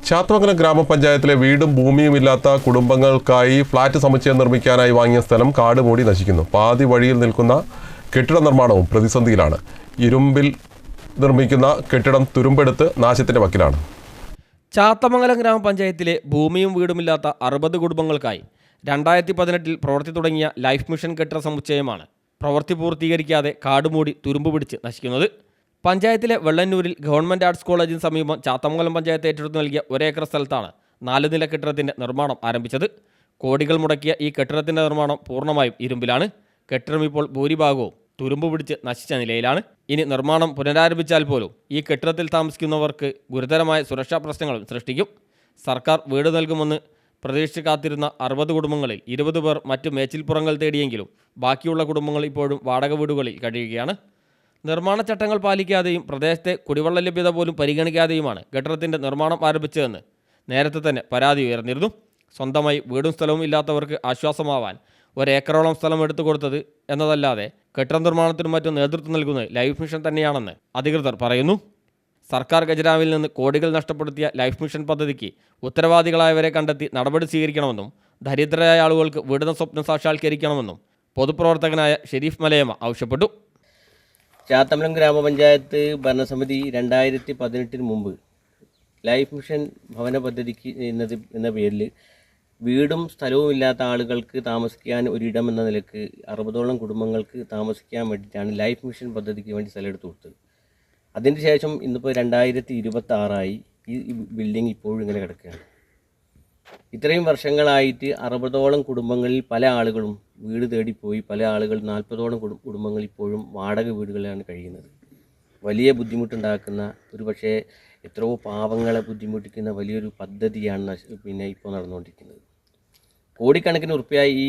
ചാത്തമംഗലം ഗ്രാമപഞ്ചായത്തിലെ വീടും ഭൂമിയും ഇല്ലാത്ത കുടുംബങ്ങൾക്കായി ഫ്ളാറ്റ് സമുച്ചയം നിർമ്മിക്കാനായി വാങ്ങിയ സ്ഥലം കാട് മൂടി നശിക്കുന്നു. പാതി വഴിയിൽ നിൽക്കുന്ന കെട്ടിട നിർമ്മാണവും പ്രതിസന്ധിയിലാണ്. ഇരുമ്പിൽ നിർമ്മിക്കുന്ന കെട്ടിടം തുരുമ്പെടുത്ത് നാശത്തിന്റെ വക്കിലാണ്. ചാത്തമംഗലം ഗ്രാമപഞ്ചായത്തിലെ ഭൂമിയും വീടുമില്ലാത്ത 60 കുടുംബങ്ങൾക്കായി 2018 പ്രവൃത്തി തുടങ്ങിയ ലൈഫ് മിഷൻ കെട്ടിട സമുച്ചയമാണ് പ്രവൃത്തി പൂർത്തീകരിക്കാതെ കാടുമൂടി തുരുമ്പ് പിടിച്ച് നശിക്കുന്നത്. പഞ്ചായത്തിലെ വെള്ളന്നൂരിൽ ഗവൺമെൻറ് ആർട്സ് കോളേജിന് സമീപം ചാത്തമംഗലം പഞ്ചായത്ത് ഏറ്റെടുത്ത് നൽകിയ 1 ഏക്കർ സ്ഥലത്താണ് 4 നില കെട്ടിടത്തിൻ്റെ നിർമ്മാണം ആരംഭിച്ചത്. കോടികൾ മുടക്കിയ ഈ കെട്ടിടത്തിൻ്റെ നിർമ്മാണം പൂർണ്ണമായും ഇരുമ്പിലാണ്. കെട്ടിടം ഇപ്പോൾ ഭൂരിഭാഗവും തുരുമ്പ് പിടിച്ച് നശിച്ച നിലയിലാണ്. ഇനി നിർമ്മാണം പുനരാരംഭിച്ചാൽ പോലും ഈ കെട്ടിടത്തിൽ താമസിക്കുന്നവർക്ക് ഗുരുതരമായ സുരക്ഷാ പ്രശ്നങ്ങളും സൃഷ്ടിക്കും. സർക്കാർ വീട് നൽകുമെന്ന് പ്രതീക്ഷിച്ച് കാത്തിരുന്ന 60 കുടുംബങ്ങളിൽ 20 പേർ മറ്റ് മേച്ചിൽപ്പുറങ്ങൾ തേടിയെങ്കിലും ബാക്കിയുള്ള കുടുംബങ്ങൾ ഇപ്പോഴും വാടക വീടുകളിൽ കഴിയുകയാണ്. നിർമ്മാണ ചട്ടങ്ങൾ പാലിക്കാതെയും പ്രദേശത്തെ കുടിവെള്ള ലഭ്യത പോലും പരിഗണിക്കാതെയുമാണ് കെട്ടിടത്തിൻ്റെ നിർമ്മാണം ആരംഭിച്ചതെന്ന് നേരത്തെ തന്നെ പരാതി ഉയർന്നിരുന്നു. സ്വന്തമായി വീടും സ്ഥലവും ഇല്ലാത്തവർക്ക് ആശ്വാസമാവാൻ 1 ഏക്കറോളം സ്ഥലം എടുത്തു കൊടുത്തത് എന്നതല്ലാതെ കെട്ടിട നിർമ്മാണത്തിനും മറ്റും നേതൃത്വം നൽകുന്നത് ലൈഫ് മിഷൻ തന്നെയാണെന്ന് അധികൃതർ പറയുന്നു. സർക്കാർ ഖജനാവിൽ നിന്ന് കോടികൾ നഷ്ടപ്പെടുത്തിയ ലൈഫ് മിഷൻ പദ്ധതിക്ക് ഉത്തരവാദികളായവരെ കണ്ടെത്തി നടപടി സ്വീകരിക്കണമെന്നും ദരിദ്രരായ ആളുകൾക്ക് വീടുന്ന സ്വപ്നം സാക്ഷാത്കരിക്കണമെന്നും പൊതുപ്രവർത്തകനായ ഷെരീഫ് മലയമ്മ ആവശ്യപ്പെട്ടു. ചാത്തമംഗലം ഗ്രാമപഞ്ചായത്ത് ഭരണസമിതി 2018 മുമ്പ് ലൈഫ് മിഷൻ ഭവന പദ്ധതിക്ക് എന്ന പേരിൽ വീടും സ്ഥലവും ഇല്ലാത്ത ആളുകൾക്ക് താമസിക്കാൻ ഒരിടം എന്ന നിലക്ക് 60ഓളം കുടുംബങ്ങൾക്ക് താമസിക്കാൻ വേണ്ടിയിട്ടാണ് ലൈഫ് മിഷൻ പദ്ധതിക്ക് വേണ്ടി സ്ഥലം എടുത്തു കൊടുത്തത്. അതിന് ശേഷം ഇന്നിപ്പോൾ 2026 ഈ ബിൽഡിംഗ് ഇപ്പോഴും ഇങ്ങനെ കിടക്കുകയാണ്. ഇത്രയും വർഷങ്ങളായിട്ട് 60ഓളം കുടുംബങ്ങളിൽ പല ആളുകളും വീട് തേടിപ്പോയി. പല ആളുകൾ 40ഓളം കുടുംബങ്ങൾ ഇപ്പോഴും വാടക വീടുകളിലാണ് കഴിയുന്നത്. വലിയ ബുദ്ധിമുട്ടുണ്ടാക്കുന്ന, ഒരു പക്ഷേ എത്രയോ പാവങ്ങളെ ബുദ്ധിമുട്ടിക്കുന്ന വലിയൊരു പദ്ധതിയാണ് ഇപ്പോൾ നടന്നുകൊണ്ടിരിക്കുന്നത്. കോടിക്കണക്കിന് ഉറുപ്പ്യ ഈ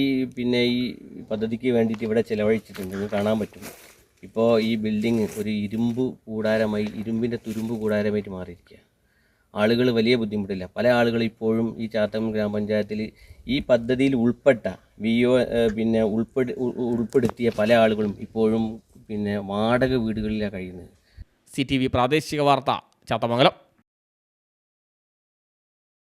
പദ്ധതിക്ക് വേണ്ടിയിട്ട് ഇവിടെ ചിലവഴിച്ചിട്ടുണ്ടെന്ന് കാണാൻ പറ്റും. ഇപ്പോൾ ഈ ബിൽഡിങ് ഒരു ഇരുമ്പിൻ്റെ തുരുമ്പ് കൂടാരമായിട്ട് മാറിയിരിക്കുക. ആളുകൾ വലിയ ബുദ്ധിമുട്ടില്ല. പല ആളുകൾ ഇപ്പോഴും ഈ ചാത്തമംഗലം ഗ്രാമപഞ്ചായത്തിൽ ഈ പദ്ധതിയിൽ ഉൾപ്പെട്ട ഉൾപ്പെടുത്തിയ പല ആളുകളും ഇപ്പോഴും വാടക വീടുകളിലാണ് കഴിയുന്നത്. CTV പ്രാദേശിക വാർത്ത ചാത്തമംഗലം.